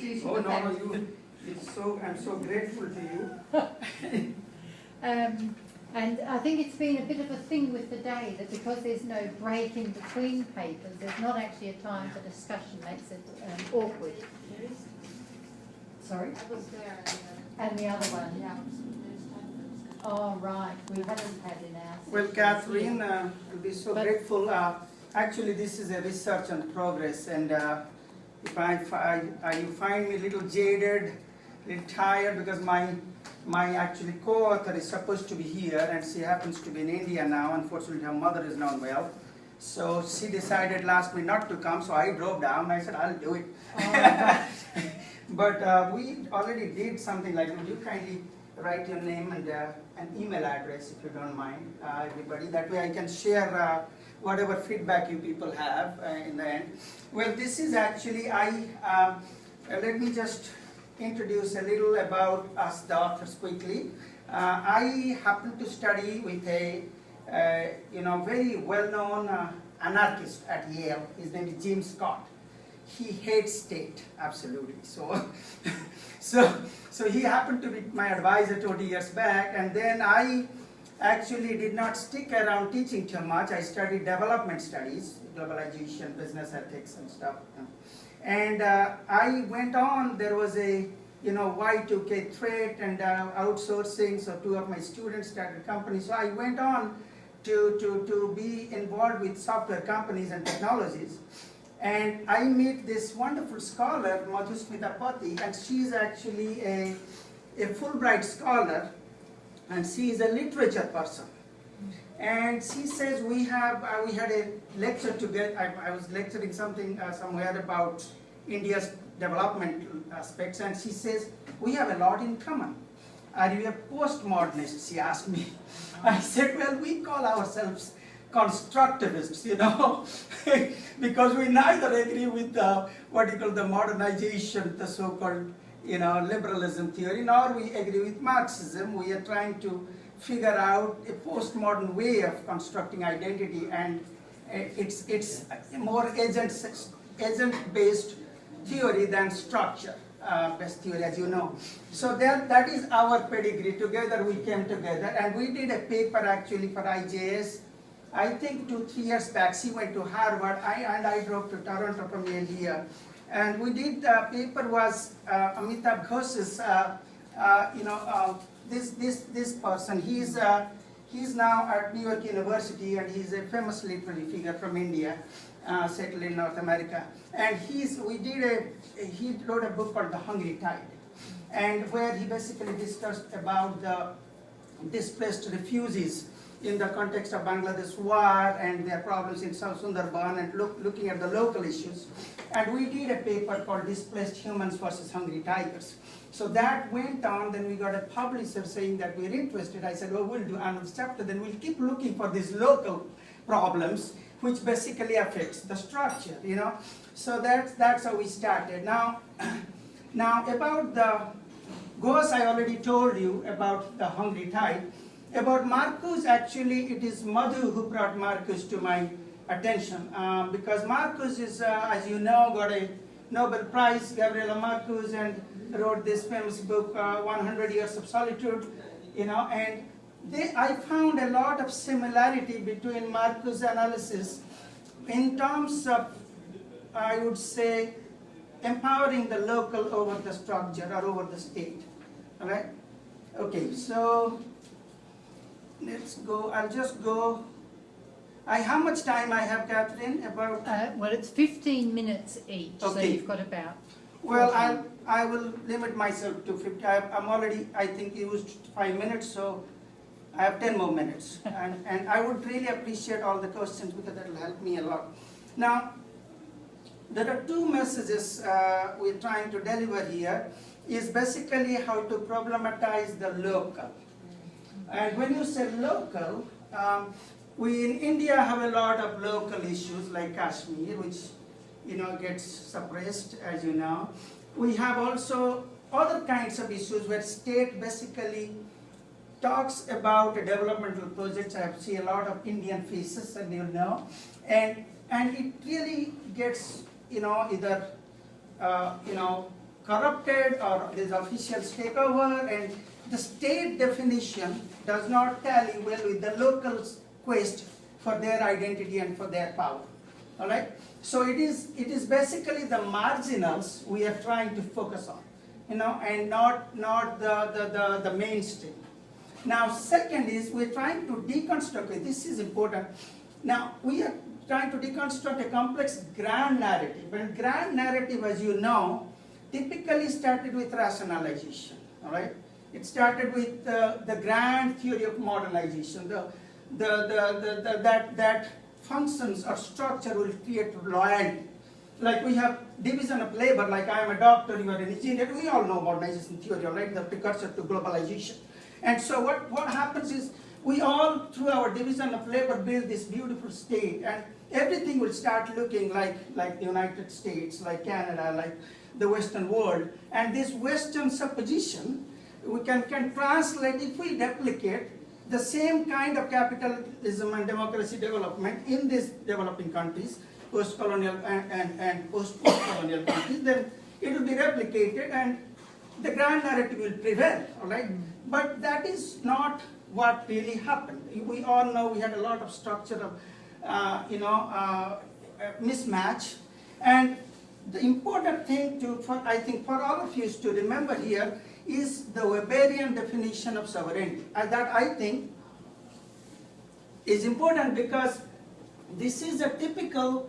due to Oh the no, fact. I'm so grateful to you. And I think it's been a bit of a thing with the day that because there's no break in between papers, there's not actually a time for discussion, makes it awkward. There is. Sorry? I was there. And the other one? Yeah, there's time for discussion. Oh, right. We haven't had in our Well, sessions Catherine, yet. I'll be so But- grateful. Actually, this is a research and progress, and if you find me a little jaded, a little tired, because my actually co-author is supposed to be here, and she happens to be in India now. Unfortunately, her mother is not well, so she decided last minute not to come. So I drove down. I said, I'll do it. Oh, But we already did something like, would you kindly write your name and an email address, if you don't mind, everybody. That way I can share whatever feedback you people have in the end. Well, this is actually, let me just introduce a little about us, the authors, quickly. I happen to study with a very well-known anarchist at Yale. His name is James Scott. He hates state, absolutely. So he happened to be my advisor 20 years back, and then I actually did not stick around teaching too much. I studied development studies, globalization, business ethics, and stuff. And I went on. There was a Y2K threat and outsourcing. So two of my students started companies. So I went on to be involved with software companies and technologies. And I meet this wonderful scholar, Morichijhapi, and she's actually a Fulbright scholar, and she is a literature person. And she says we had a lecture together. I was lecturing something somewhere about India's development aspects, and she says we have a lot in common. Are you a postmodernist? She asked me. I said, well, we call ourselves constructivists, because we neither agree with what you call the modernization, the so-called liberalism theory, nor we agree with Marxism. We are trying to figure out a postmodern way of constructing identity, and it's a more agent-based theory than structure-based theory, as you know. So that is our pedigree. Together we came together, and we did a paper actually for IJS. I think 2-3 years back. She went to Harvard, and I drove to Toronto from India. And we did, the paper was Ghosh'S, this person. He's now at New York University, and he's a famous literary figure from India, settled in North America. And he wrote a book called The Hungry Tide, and where he basically discussed about the displaced refugees in the context of Bangladesh war and their problems in South Sundarban, and looking at the local issues. And we did a paper called Displaced Humans versus Hungry Tigers. So that went on. Then we got a publisher saying that we're interested. I said, well, we'll do another chapter. Then we'll keep looking for these local problems, which basically affects the structure, So that's how we started. Now about the Ghosh, I already told you about the Hungry Tide. About Marquez, actually, it is Madhu who brought Marquez to my attention, because Marquez is, as you know, got a Nobel Prize, Gabriela Marquez, and wrote this famous book, 100 Years of Solitude, and I found a lot of similarity between Marquez's analysis in terms of, I would say, empowering the local over the structure or over the state, all right? Okay, so let's go. I'll just go. How much time I have, Catherine? About? well, it's 15 minutes each, so Okay. you've got about. Well, I will limit myself to 50. I'm already, I think, used 5 minutes, so I have 10 more minutes. and I would really appreciate all the questions, because that will help me a lot. Now, there are two messages we're trying to deliver here. Is basically how to problematize the local. And when you say local, we in India have a lot of local issues like Kashmir, which gets suppressed, as you know. We have also other kinds of issues where state basically talks about developmental projects. I see a lot of Indian faces, and and it really gets either corrupted or there's officials take over, and the state definition does not tally well with the locals' quest for their identity and for their power. All right? So it is basically the marginals we are trying to focus on, and not the mainstream. Now, second is we're trying to deconstruct it. This is important. Now, we are trying to deconstruct a complex grand narrative. And grand narrative, as you know, typically started with rationalization. All right? It started with the grand theory of modernization. That functions or structure will create loyalty. Like we have division of labor, like I am a doctor, you are an engineer. We all know modernization theory, right? The precursor to globalization. And so what happens is we all, through our division of labor, build this beautiful state, and everything will start looking like the United States, like Canada, like the Western world. And this Western supposition, we can translate, if we replicate the same kind of capitalism and democracy development in these developing countries, post-colonial and post-colonial countries, then it will be replicated and the grand narrative will prevail, all right? But that is not what really happened. We all know we had a lot of structural, mismatch. And the important thing I think for all of you is to remember here is the Weberian definition of sovereignty. That I think is important because this is a typical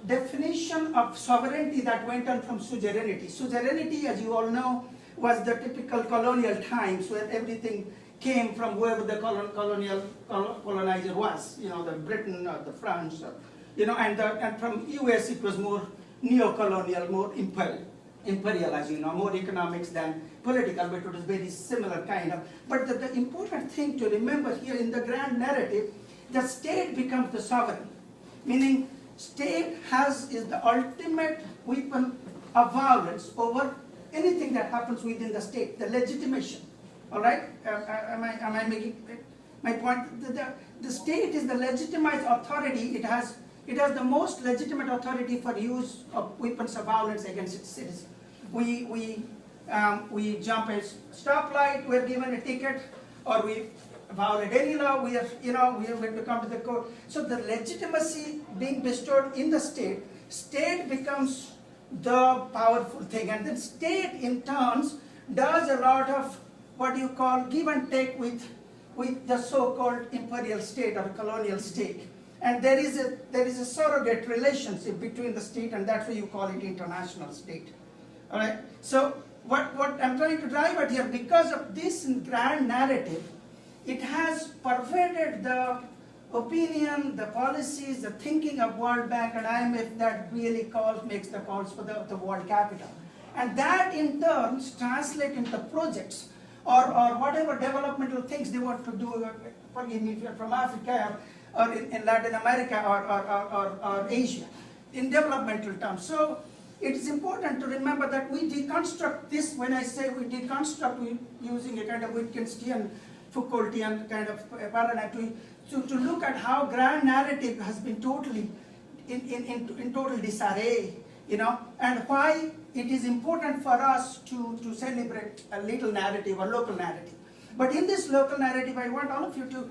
definition of sovereignty that went on from suzerainty. Suzerainty, as you all know, was the typical colonial times where everything came from whoever the colonizer was, the Britain or the France, or, and from US it was more neo-colonial, more imperial, as you know, more economics than political, but it was very similar kind of. But the important thing to remember here in the grand narrative, the state becomes the sovereign, meaning state is the ultimate weapon of violence over anything that happens within the state, the legitimation. All right? Am I making my point? The state is the legitimized authority. It has the most legitimate authority for use of weapons of violence against its citizens. We jump a stoplight, we're given a ticket, or we violate any law, we are going to come to the court. So the legitimacy being bestowed in the state becomes the powerful thing, and then state in turns does a lot of what you call give and take with the so-called imperial state or colonial state. And there is a surrogate relationship between the state, and that's why you call it international state. All right. So what I'm trying to drive at here, because of this grand narrative, it has pervaded the opinion, the policies, the thinking of World Bank and IMF that really makes the calls for the world capital. And that in turn translates into projects or whatever developmental things they want to do. Forgive me if you're from Africa or in Latin America or Asia, in developmental terms. So it is important to remember that we deconstruct this. When I say we deconstruct, we're using a kind of Wittgenstein, Foucaultian kind of paradigm to look at how grand narrative has been totally in total disarray, and why it is important for us to celebrate a little narrative, a local narrative. But in this local narrative, I want all of you to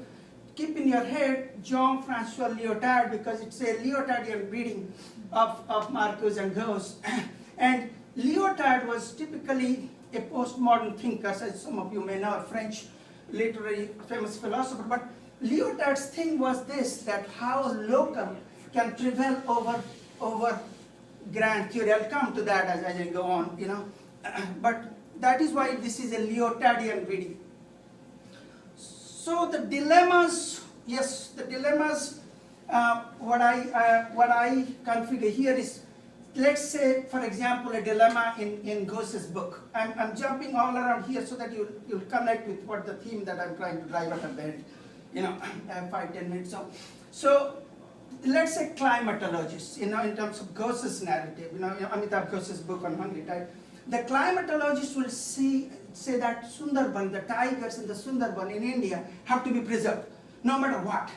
keep in your head Jean-Francois Lyotard, because it's a Lyotardian reading of Marquez and Ghosh. And Lyotard was typically a postmodern thinker, as some of you may know, a French literary famous philosopher. But Lyotard's thing was this, that how local can prevail over grand theory. I'll come to that as I go on, But that is why this is a Lyotardian reading. So the dilemmas, yes, the dilemmas, what I configure here is, let's say, for example, a dilemma in Ghosh's book. I'm jumping all around here so that you'll connect with what the theme that I'm trying to drive at the end. I have 5-10 minutes. So let's say climatologists, in terms of Ghosh's narrative, Amitabh Ghosh's book on Hungary, right? The climatologists will say that Sundarban, the tigers in the Sundarban in India have to be preserved, no matter what.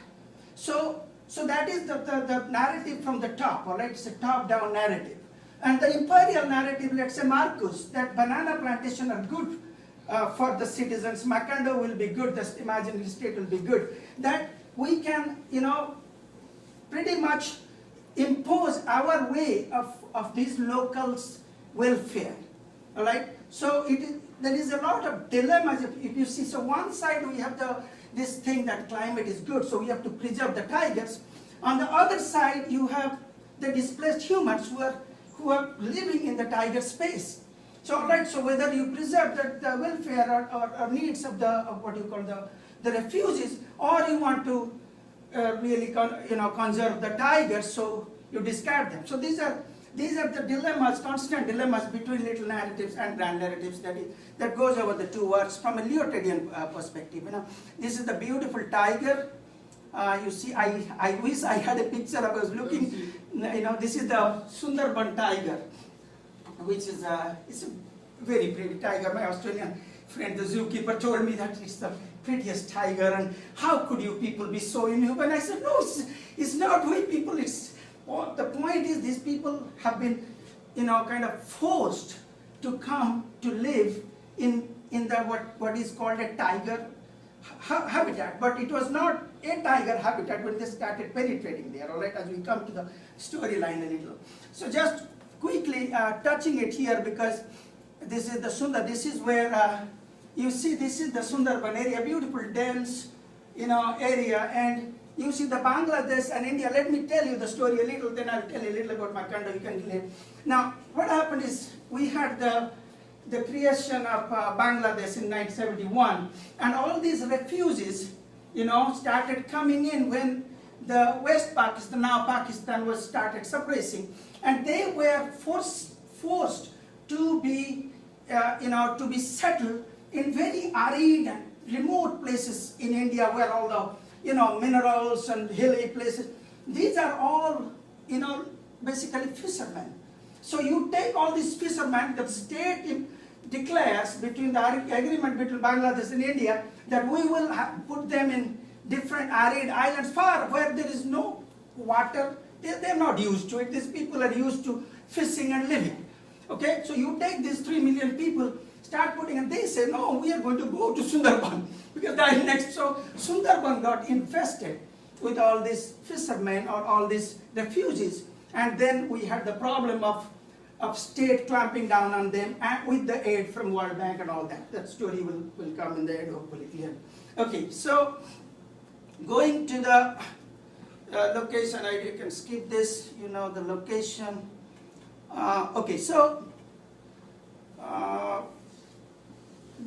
So that is the narrative from the top, all right? It's a top-down narrative. And the imperial narrative, let's say Marquez, that banana plantation are good for the citizens, Macondo will be good, the imaginary state will be good, that we can, pretty much impose our way of these locals' welfare, all right? So there is a lot of dilemmas if you see. So one side we have this thing that climate is good, so we have to preserve the tigers. On the other side, you have the displaced humans who are living in the tiger space. So, all right, so whether you preserve the welfare or needs of what you call the refugees, or you want to really conserve the tigers, so you discard them. So these are the dilemmas, constant dilemmas between little narratives and grand narratives that goes over the two works from a Lyotardian perspective. This is the beautiful tiger. You see, I wish I had a picture. I was looking. This is the Sundarban tiger, which is it's a very pretty tiger. My Australian friend, the zookeeper, told me that it's the prettiest tiger, and how could you people be so inhuman? I said, no, it's not we people. The point is, these people have been, kind of forced to come to live in the what is called a tiger habitat, but it was not a tiger habitat when they started penetrating there, all right, as we come to the storyline a little. So just quickly touching it here, because this is the Sundar, this is where, you see, this is the Sundarban area, beautiful dense, area, and you see the Bangladesh and India. Let me tell you the story a little, then I'll tell you a little about Macondo, you can relate. Now, what happened is, we had the creation of Bangladesh in 1971, and all these refugees, started coming in when the West Pakistan, now Pakistan, was started suppressing, and they were forced to be, to be settled in very arid and remote places in India, where all the minerals and hilly places. These are all, basically fishermen. So you take all these fishermen, the state declares between the agreement between Bangladesh and India that we will put them in different arid islands far where there is no water. They're not used to it. These people are used to fishing and living. Okay, so you take these 3 million people, start putting, and they say, no, we are going to go to Sundarban, because that is next. So Sundarban got infested with all these fishermen or all these refugees, and then we had the problem of state clamping down on them, and with the aid from World Bank and all that. That story will come in the end, hopefully clear. Okay, so going to the location, you can skip this, the location. Okay, so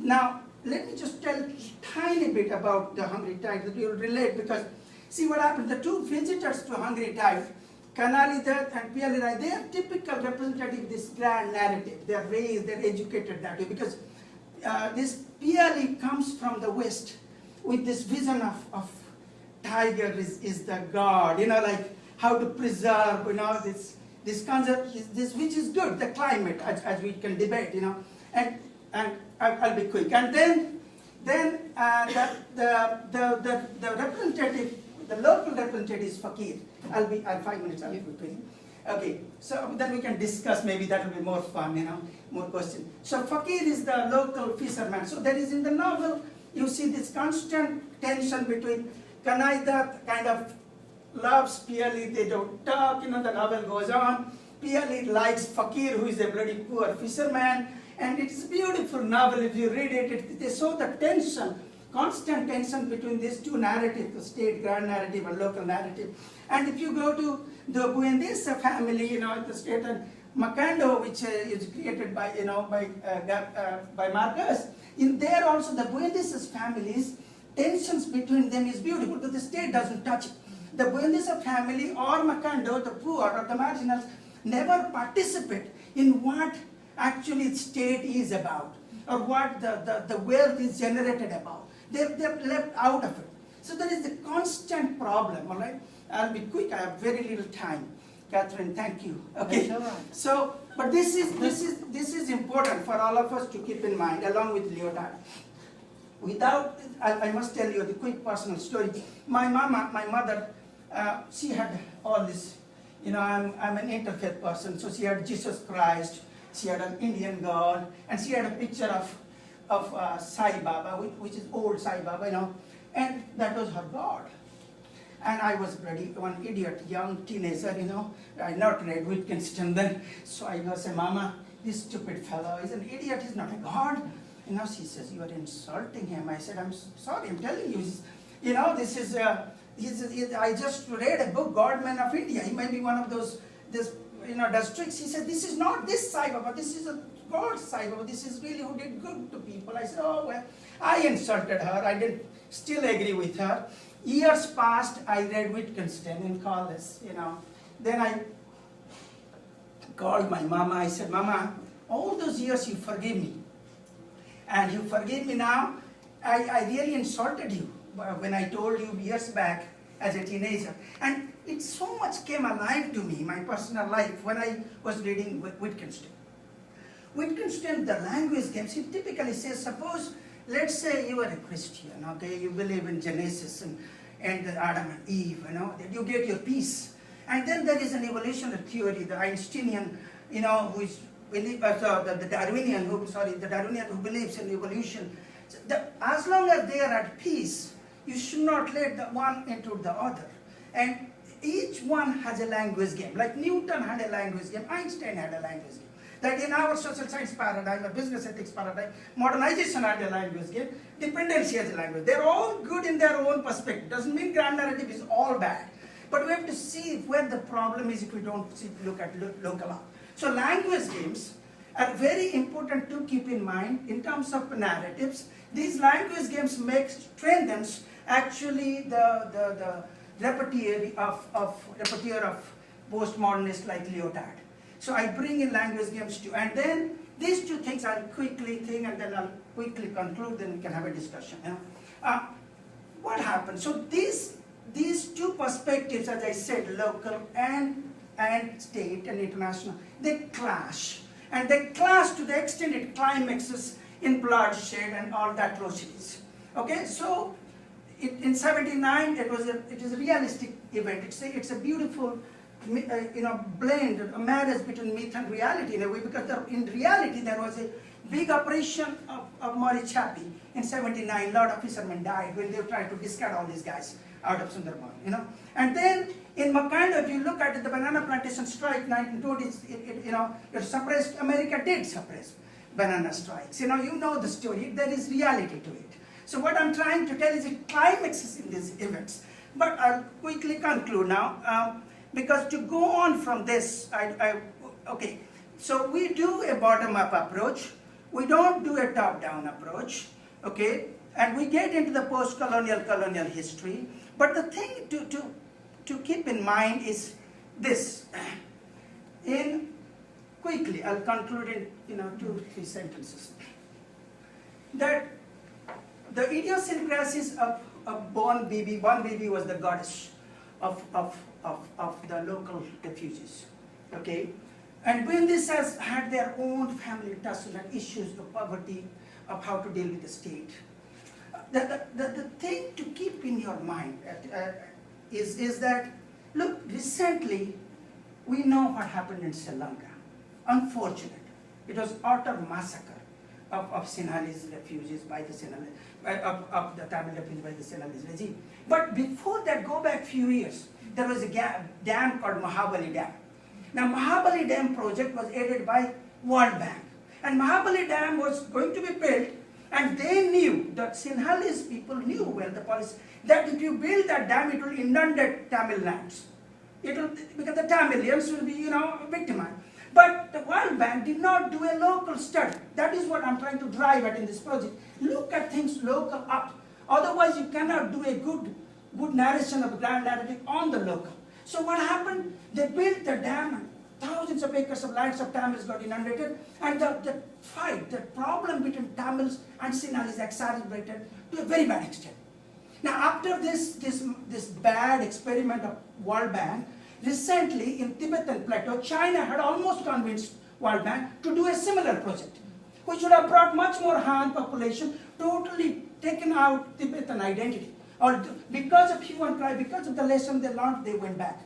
now let me just tell a tiny bit about the Hungry Tide that you will relate, because see what happened. The two visitors to Hungry Tide, Kanalidat and Piali Rai, they are typical representative of this grand narrative. They are raised, they are educated that way, because this Piali comes from the West with this vision of tiger is the god, like how to preserve, this concept, which is good, the climate, as we can debate, and I'll be quick. And then the representative, the local representative is Fakir. I'll 5 minutes, I'll be quick. Okay, so then we can discuss, maybe that will be more fun, more questions. So Fakir is the local fisherman. So there is in the novel, you see this constant tension between Kanaidat kind of loves Piali, they don't talk, the novel goes on. Piali likes Fakir, who is a bloody poor fisherman, and it's a beautiful novel. If you read it, they show the tension, constant tension between these two narratives, the state grand narrative and local narrative. And if you go to the Buendesa family, the state, and Macondo, which is created by, by Marquez, in there also the Buendesa families, tensions between them is beautiful, because the state doesn't touch it. The Buendesa family or Macondo, the poor or the marginals, never participate in what actually state is about, or what the wealth is generated about. They're left out of it. So there is a constant problem, all right? I'll be quick, I have very little time. Catherine, thank you. Okay. That's all right. So, but this is important for all of us to keep in mind, along with Lyotard. Without, I must tell you the quick personal story. My mother, she had all this, you know, I'm an interfaith person, so she had Jesus Christ, she had an Indian God, and she had a picture of Sai Baba, which is old Sai Baba, you know, and that was her God. And I was bloody one idiot, young teenager, you know, I not read Wittgenstein then, so I go say, Mama, this stupid fellow is an idiot, he's not a God. You know, she says, you are insulting him. I said, I'm sorry, I'm telling you, you know, this is, I just read a book, God Man of India. He might be one of those, you know, does tricks. He said, this is not this Sai Baba, this is a God Sai Baba. This is really who did good to people. I said, oh, well, I insulted her. I didn't still agree with her. Years passed, I read Wittgenstein in college, you know. Then I called my mama. I said, Mama, all those years you forgive me. And you forgive me now. I really insulted you when I told you years back as a teenager. And it so much came alive to me, my personal life, when I was reading Wittgenstein. Wittgenstein, the language games, he typically says, suppose, let's say you are a Christian, okay, you believe in Genesis and Adam and Eve, you know, that you get your peace. And then there is an evolutionary theory, the Einsteinian, you know, who is the Darwinian who believes in evolution. So as long as they are at peace, you should not let the one into the other. And each one has a language game. Like Newton had a language game, Einstein had a language game. That in our social science paradigm, a business ethics paradigm, modernization had a language game, dependency has a language. They're all good in their own perspective. Doesn't mean grand narrative is all bad. But we have to see where the problem is if we don't look at local art. So language games are very important to keep in mind in terms of narratives. These language games strengthens actually the repertoire of postmodernists like Lyotard. So I bring in language games too. And then these two things I'll quickly think and then I'll quickly conclude, then we can have a discussion. You know? What happens? So these two perspectives, as I said, local and state and international, they clash. And they clash to the extent it climaxes in bloodshed and all the atrocities. Okay, so in '79 it is a realistic event. It's a beautiful you know, blend, a marriage between myth and reality in a way, because in reality there was a big operation of Morichijhapi in '79. A lot of fishermen died when they tried to discard all these guys out of Sundarban, you know. And then in Makanda, if you look at the banana plantation strike, 1920s, you know, it suppressed, America did suppress banana strikes. You know the story, there is reality to it. So what I'm trying to tell is it climaxes in these events. But I'll quickly conclude now, because to go on from this, okay, so we do a bottom-up approach, we don't do a top-down approach, okay, and we get into the post-colonial, colonial history. But the thing to keep in mind is this. Quickly, I'll conclude in 2-3 sentences. That the idiosyncrasies of Bon Bibi was the goddess of the local refugees. Okay, and Bundis has had their own family tussle and issues of poverty, of how to deal with the state. The thing to keep in your mind is that, look, recently we know what happened in Sri Lanka. Unfortunate. It was utter massacre of Sinhalese refugees by the of the Tamil refugees by the Sinhalese regime. But before that, go back a few years, there was a dam called Mahabali Dam. Now Mahabali Dam project was aided by World Bank. And Mahabali Dam was going to be built, and they knew, that Sinhalese people knew well, the policy, that if you build that dam, it will inundate Tamil lands. Because the Tamilians will be, victimized. But the World Bank did not do a local study. That is what I'm trying to drive at in this project. Look at things local up. Otherwise, you cannot do a good narration of grand narrative on the local. So what happened? They built the dam, and thousands of acres of lands of Tamils got inundated, and the fight, the problem between Tamils and Sinhalese exacerbated to a very bad extent. Now, after this bad experiment of World Bank, recently in Tibetan Plateau, China had almost convinced World Bank to do a similar project, which would have brought much more Han population, totally taken out Tibetan identity. Or because of hue and cry, because of the lesson they learned, they went back.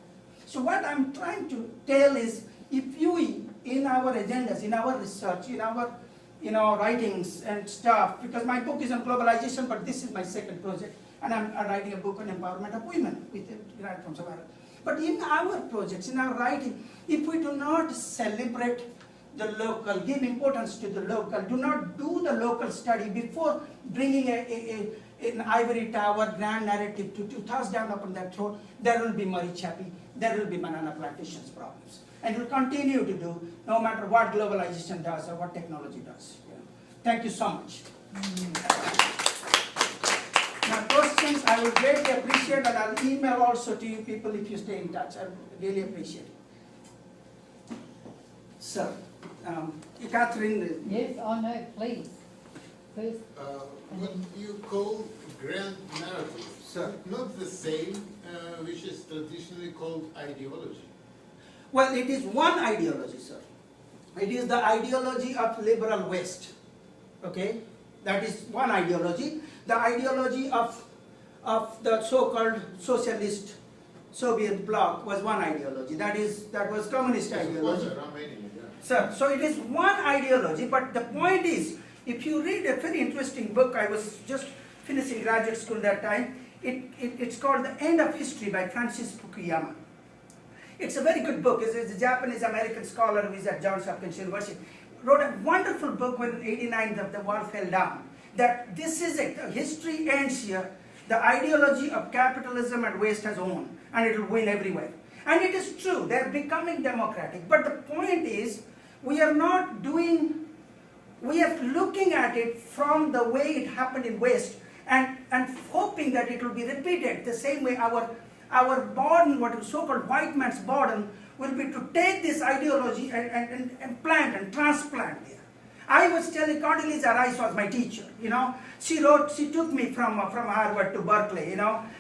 So what I'm trying to tell is, if you, in our agendas, in our research, in our writings and stuff, because my book is on globalization, but this is my second project, and I'm writing a book on empowerment of women with right from somewhere. But in our projects, in our writing, if we do not celebrate the local, give importance to the local, do not do the local study before bringing an ivory tower grand narrative to toss down upon that throat, there will be Morichijhapi, there will be banana plantations problems. And it will continue to do, no matter what globalization does or what technology does. Yeah. Thank you so much. Now, questions I would greatly appreciate, and I'll email also to you people if you stay in touch. I really appreciate it. Sir, Catherine. Yes, oh no, please. First. What you call grand narrative, Sir. not the same which is traditionally called ideology. Well, it is one ideology, sir. It is the ideology of liberal West. Okay? That is one ideology. The ideology of the so-called socialist Soviet bloc was one ideology. That was communist ideology. Sir, so it is one ideology, but the point is, if you read a very interesting book, I was just finishing graduate school that time, it's called The End of History by Francis Fukuyama. It's a very good book. It's a Japanese-American scholar who is at Johns Hopkins University. Wrote a wonderful book when in '89 the wall fell down. That this is it. History ends here. The ideology of capitalism and waste has won, and it will win everywhere. And it is true. They're becoming democratic. But the point is, we are not doing. We are looking at it from the way it happened in West, and hoping that it will be repeated the same way our burden, what is so-called white man's burden, will be to take this ideology and plant and transplant there. I was telling Condoleezza Rice was my teacher, She took me from Harvard to Berkeley,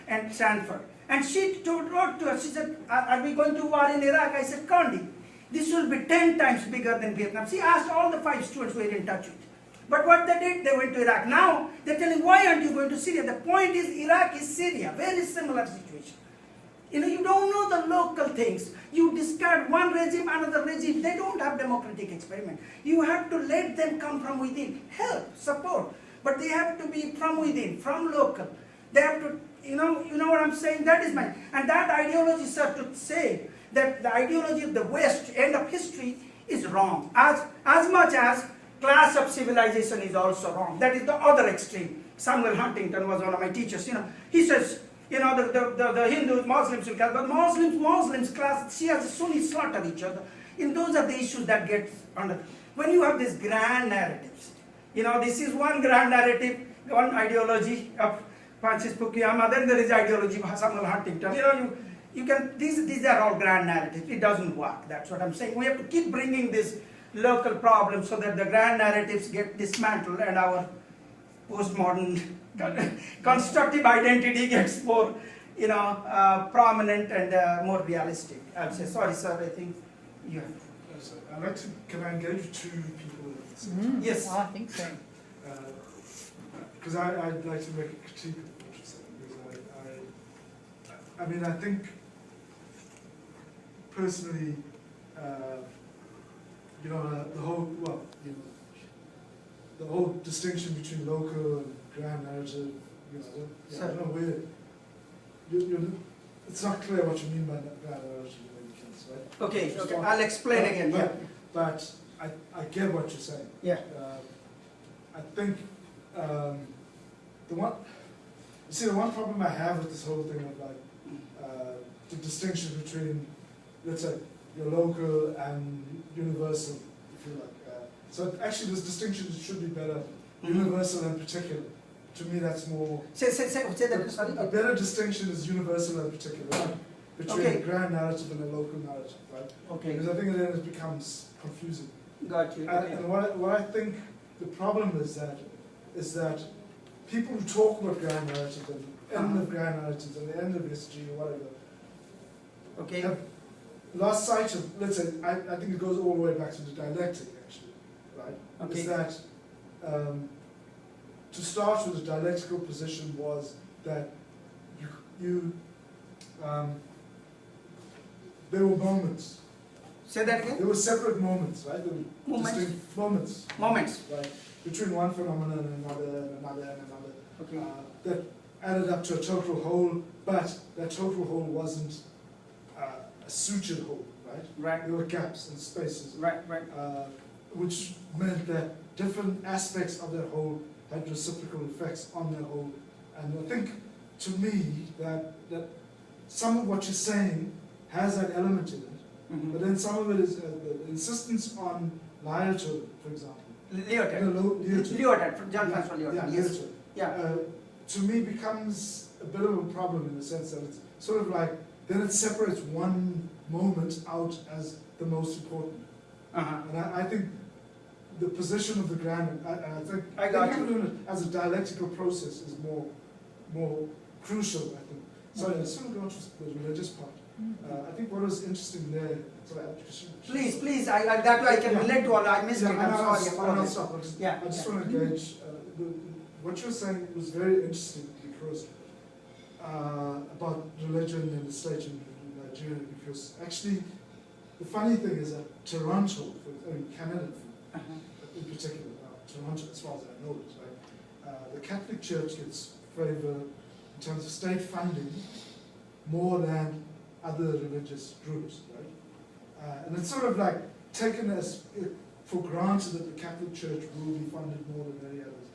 and Stanford. And she wrote to us, she said, are we going to war in Iraq? I said, Condi, this will be 10 times bigger than Vietnam. She asked all the 5 students who were in touch with. But what they did, they went to Iraq. Now, they're telling, why aren't you going to Syria? The point is, Iraq is Syria, very similar situation. You don't know the local things. You discard one regime, another regime. They don't have democratic experiment. You have to let them come from within. Help, support. But they have to be from within, from local. They have to, you know what I'm saying? That is my, and that ideology, sir, to say that the ideology of the West, end of history, is wrong. As much as class of civilization is also wrong. That is the other extreme. Samuel Huntington was one of my teachers. He says, the Hindus, Muslims will clash, but Muslims class, Shias, Sunnis slaughter each other. Those are the issues that get under. When you have these grand narratives, this is one grand narrative, one ideology of Francis Fukuyama, then there is ideology of Samuel Huntington. You can, these are all grand narratives. It doesn't work. That's what I'm saying. We have to keep bringing this local problems so that the grand narratives get dismantled and our postmodern constructive identity gets more, prominent and more realistic. I'll say, sorry, sir, I think you have. I'd like to, can I engage 2 people at the same time? Yes. I think so. Because I'd like to make a critique of what you said. Because I think personally, the whole distinction between local and grand narrative, I don't know where, it's not clear what you mean by grand narrative in many cases, right? Okay, I'll explain again. Yeah. But I get what you're saying. Yeah. I think the one problem I have with this whole thing of the distinction between, let's say, your local and universal, if you like. So actually, this distinction should be better, universal and particular. To me, that's more. Say that. Sorry. A better distinction is universal and particular, right? Between a grand narrative and a local narrative, right? Okay. Because I think then it becomes confusing. Got you. Okay. And what I think the problem is that people who talk about grand narratives and end of grand narratives and the end of history or whatever, have lost sight of, let's say, I think it goes all the way back to the dialectic, actually, right? Okay. Is that to start with, the dialectical position was that there were moments. Say that again? There were separate moments, right? There were Moments? distinct moments. Moments. Right, between one phenomenon and another and another and another. Okay. That added up to a total whole, but that total whole wasn't a sutured whole, right? Right. There were gaps and spaces, Right, right. which meant that different aspects of that whole had reciprocal effects on that whole. And I think, to me, that some of what you're saying has that element in it, Mhm. but then some of it is the insistence on Lyotardian, for example. Lyotard. Lyotardian. Lyotard, John Yeah, Francois Lyotard. yeah, Yes. Lyotardian. Yeah. To me becomes a bit of a problem in the sense that it's sort of like, then it separates one moment out as the most important. Uh-huh. And I think the position of the grand, I think, I got think you. doing it as a dialectical process is more crucial, I think. So let's sort of go to the religious part. I think what was interesting there, sorry, Please, I that way I can Yeah. relate to all. I missed it. I'm sorry. I'll Apologize. stop. Yeah, I just yeah. want to gauge, what you're saying was very interesting because about religion and the state in Nigeria, because actually the funny thing is that Toronto, Canada Uh-huh. in particular, Toronto as far as I know it, right, the Catholic Church gets favor in terms of state funding more than other religious groups, right? And it's sort of like taken as for granted that the Catholic Church will be funded more than any others.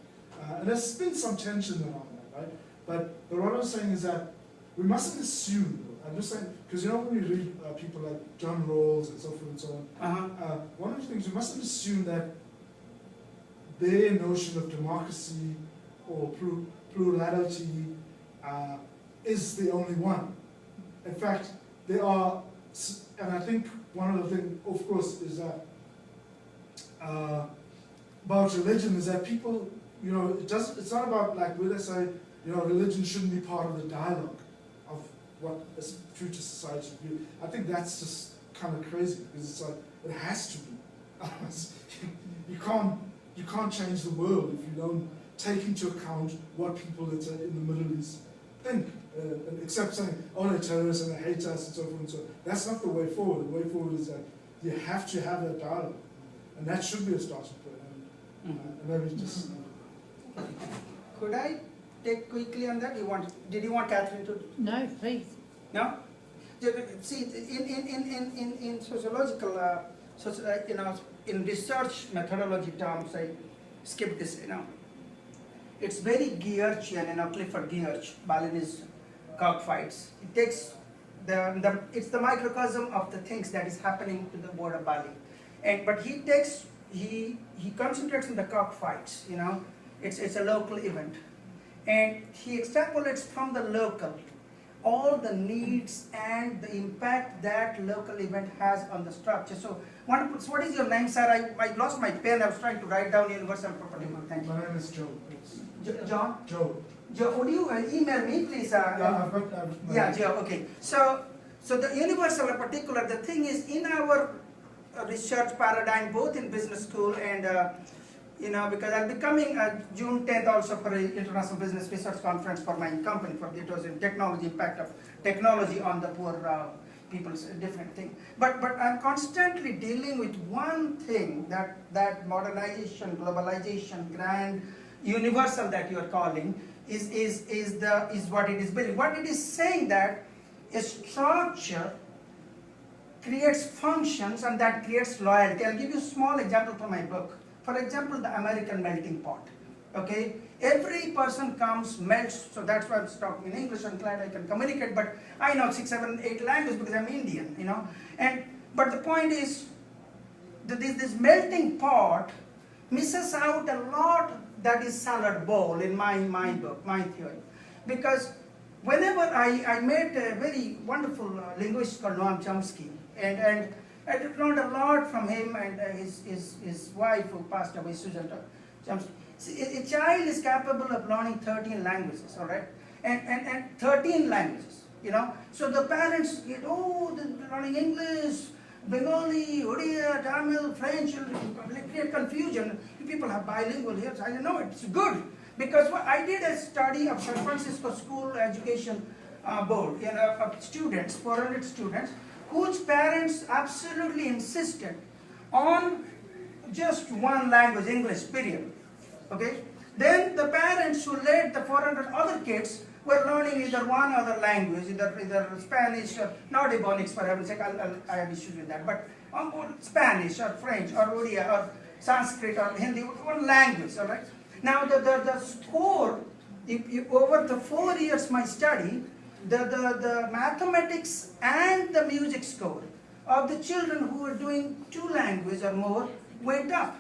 And there's been some tension around that, right? But what I'm saying is that we mustn't assume, I'm just saying, because you know when we read people like John Rawls and so forth and so on, Uh-huh. one of the things we mustn't assume that their notion of democracy or plurality is the only one. In fact, there are, and I think one of the things, of course, is that about religion is that people, you know, it's not about like where they say, you know, religion shouldn't be part of the dialogue of what a future society should be. I think that's just kind of crazy because it's like it has to be. You can't change the world if you don't take into account what people in the Middle East think, except saying, oh, they're terrorists and they hate us and so forth and so on. That's not the way forward. The way forward is that you have to have that dialogue, and that should be a starting point. And maybe just. Could I take quickly on that? Did you want Catherine to? No, please. No? See, in sociological, you know, in research methodology terms, I skip this, you know. It's very Geerchian, you know, Clifford Geerch, Balinese cockfights. It takes it's the microcosm of the things that is happening to the world of Bali. But he concentrates on the cockfights, you know. It's a local event. And he extrapolates from the local all the needs and the impact that local event has on the structure. So, what is your name, sir? I lost my pen. I was trying to write down universal property. Thank you. My name is Joe. John? Joe. Joe, would you email me, please? Yeah, I've got Yeah, Joe, okay. So the universal in particular, the thing is in our research paradigm, both in business school and, you know, because I'll be coming June 10th also for an international business research conference for my company, it was in technology, impact of technology on the poor people's different thing. But I'm constantly dealing with one thing, that modernization, globalization, grand, universal that you are calling, is what it is building. What it is saying that a structure creates functions and that creates loyalty. I'll give you a small example from my book. For example, the American melting pot. Okay, every person comes, melts. So that's why I'm talking in English. I'm glad I can communicate. But I know 6, 7, 8 languages because I'm Indian. You know, but the point is that this melting pot misses out a lot. That is salad bowl in my book, my theory, because whenever I met a very wonderful linguist called Noam Chomsky, and I learned a lot from him and his wife who passed away, Susan Chomsky. See, a child is capable of learning 13 languages, all right, and 13 languages, you know. So the parents get, oh, they're learning English, Bengali, Odia, Tamil, French, create confusion. People have bilingual here, so I know it's good. Because I did a study of San Francisco School Education Board, you know, of students, 400 students, whose parents absolutely insisted on just one language, English, period. Okay? Then the parents who led the 400 other kids were learning either one other language, either Spanish or not Ebonics, for heaven's sake, I have issues with that, but Spanish or French or Odia or Sanskrit or Hindi, one language, all right? Now the score, over the 4 years my study, the mathematics and the music score of the children who were doing 2 languages or more went up.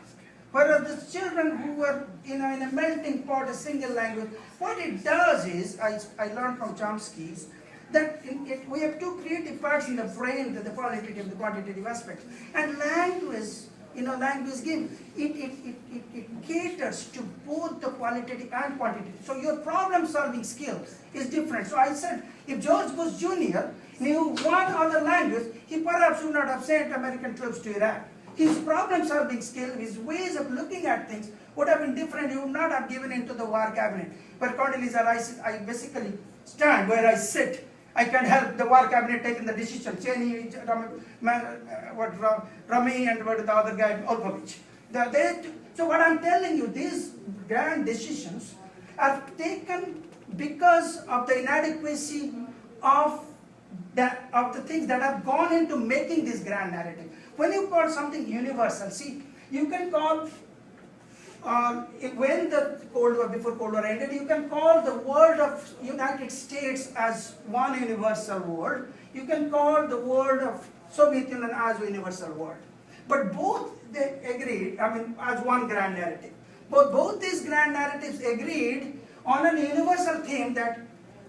Whereas the children who were in a melting pot, a single language, what it does is, I learned from Chomsky's, that we have 2 creative parts in the brain, the qualitative and the quantitative aspects. And language, language game, it caters to both the qualitative and quantitative. So your problem solving skill is different. So I said, if George Bush Jr. knew one other language, he perhaps would not have sent American troops to Iraq. His problem solving skill, his ways of looking at things would have been different. He would not have given into the war cabinet. Where Condoleezza, I basically stand where I sit. I can help the war cabinet taking the decision. Cheney, Rami, and what the other guy, Olpovich. So what I'm telling you, these grand decisions are taken because of the inadequacy of the things that have gone into making this grand narrative. When you call something universal, see, you can call, when the Cold War, before Cold War ended, you can call the world of United States as one universal world. You can call the world of Soviet Union as a universal world. But both, they agreed, as one grand narrative. But both these grand narratives agreed on a universal theme that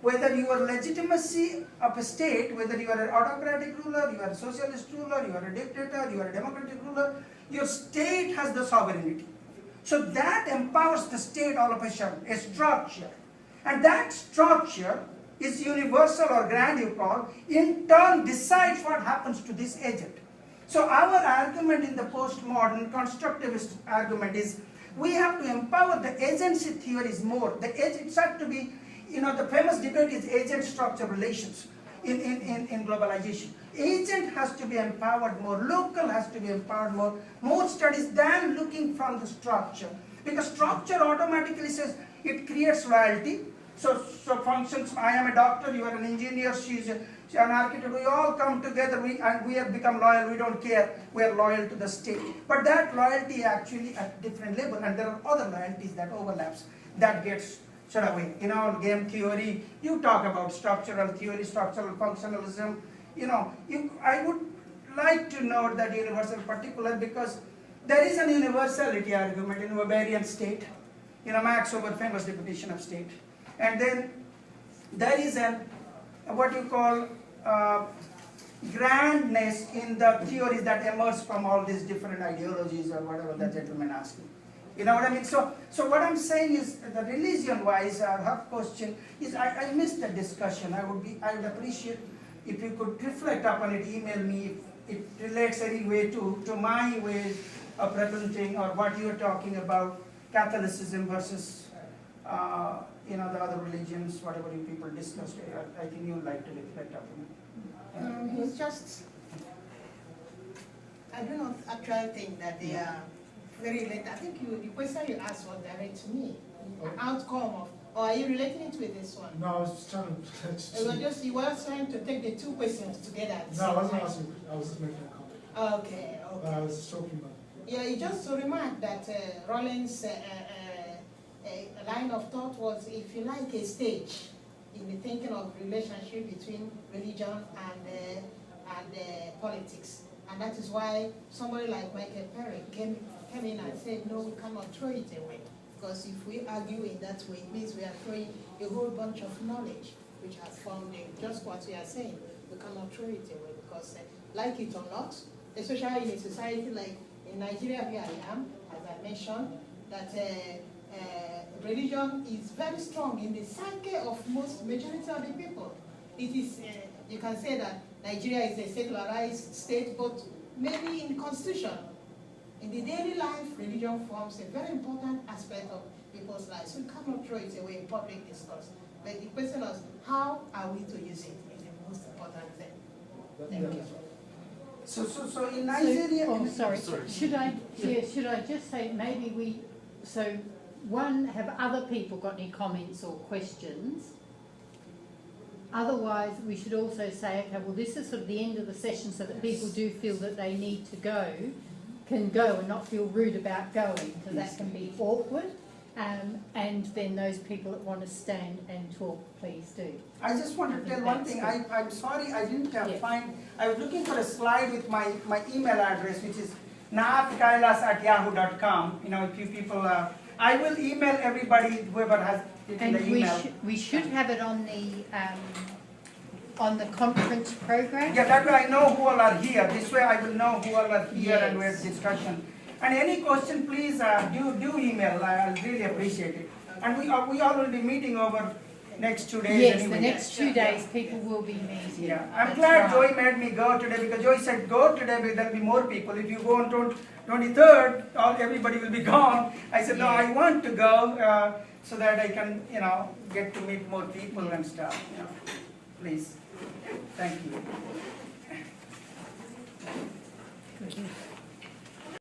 whether you are legitimacy of a state, whether you are an autocratic ruler, you are a socialist ruler, you are a dictator, you are a democratic ruler, your state has the sovereignty. So that empowers the state all of a sudden, a structure. And that structure is universal or grand, you call, in turn decides what happens to this agent. So our argument in the postmodern constructivist argument is we have to empower the agency theories more. The agents have to be, the famous debate is agent-structure relations in globalization. Agent has to be empowered more, local has to be empowered more studies than looking from the structure. Because structure automatically says it creates loyalty. So functions, I am a doctor, you are an engineer, she's an architect, we all come together and we have become loyal, we don't care, we are loyal to the state. But that loyalty actually at different level, and there are other loyalties that overlaps, that gets sort of away. In our game theory, you talk about structural theory, structural functionalism. I would like to note that universal particular because there is an universality argument in Weberian state, Max Weber famous definition of state. And then there is what you call grandness in the theories that emerge from all these different ideologies or whatever the gentleman asked me. You know what I mean? So what I'm saying is the religion-wise, half question is I missed the discussion. I would appreciate if you could reflect upon it, email me if it relates any way to my way of representing or what you're talking about, Catholicism versus the other religions, whatever you people discussed. I think you'd like to reflect upon it. It's just, I do not actually think that they are very related. I think the question you asked was direct to me. Outcome of, or are you relating it with this one? No, I was just trying to... You were trying to take the 2 questions together. No, I wasn't asking, I was just making a comment. Okay. I was just talking about... Yeah, just to remark that Rollins' line of thought was, if you like, a stage in the thinking of relationship between religion and politics. And that is why somebody like Michael Perry came in and said, no, we cannot throw it away. Because if we argue in that way, it means we are throwing a whole bunch of knowledge which has formed just what we are saying. We cannot throw it away because, like it or not, especially in a society like in Nigeria where I am, as I mentioned, that religion is very strong in the psyche of most majority of the people. It is, you can say that Nigeria is a secularized state, but maybe in the constitution, in the daily life, religion forms a very important aspect of people's lives. So you cannot throw it away in public discourse. But the question is, how are we to use it is the most important thing. Thank you. So in Nigeria. Oh, sorry. Sorry. Should I just say maybe have other people got any comments or questions? Otherwise, we should also say, okay, well, this is sort of the end of the session so that people do feel that they need to go, can go and not feel rude about going, because that can be awkward. And then those people that want to stand and talk, please do. I just want to tell one thing. I'm sorry I didn't find. I was looking for a slide with my email address, which is naatkailas@yahoo.com. You know, if you people, I will email everybody, whoever has it in the email. We should have it on the conference program. Yeah, that way I know who all are here. This way I will know who all are here and where's discussion. And any question, please do email. I'll really appreciate it. And we all will be meeting over next 2 days. Yes, anyway. the next 2 days people will be meeting. Yeah, I'm That's glad right. Joy made me go today, because Joy said go today, but there'll be more people. If you go on 23rd, everybody will be gone. I said no, I want to go so that I can, get to meet more people and stuff. Please, thank you. Good.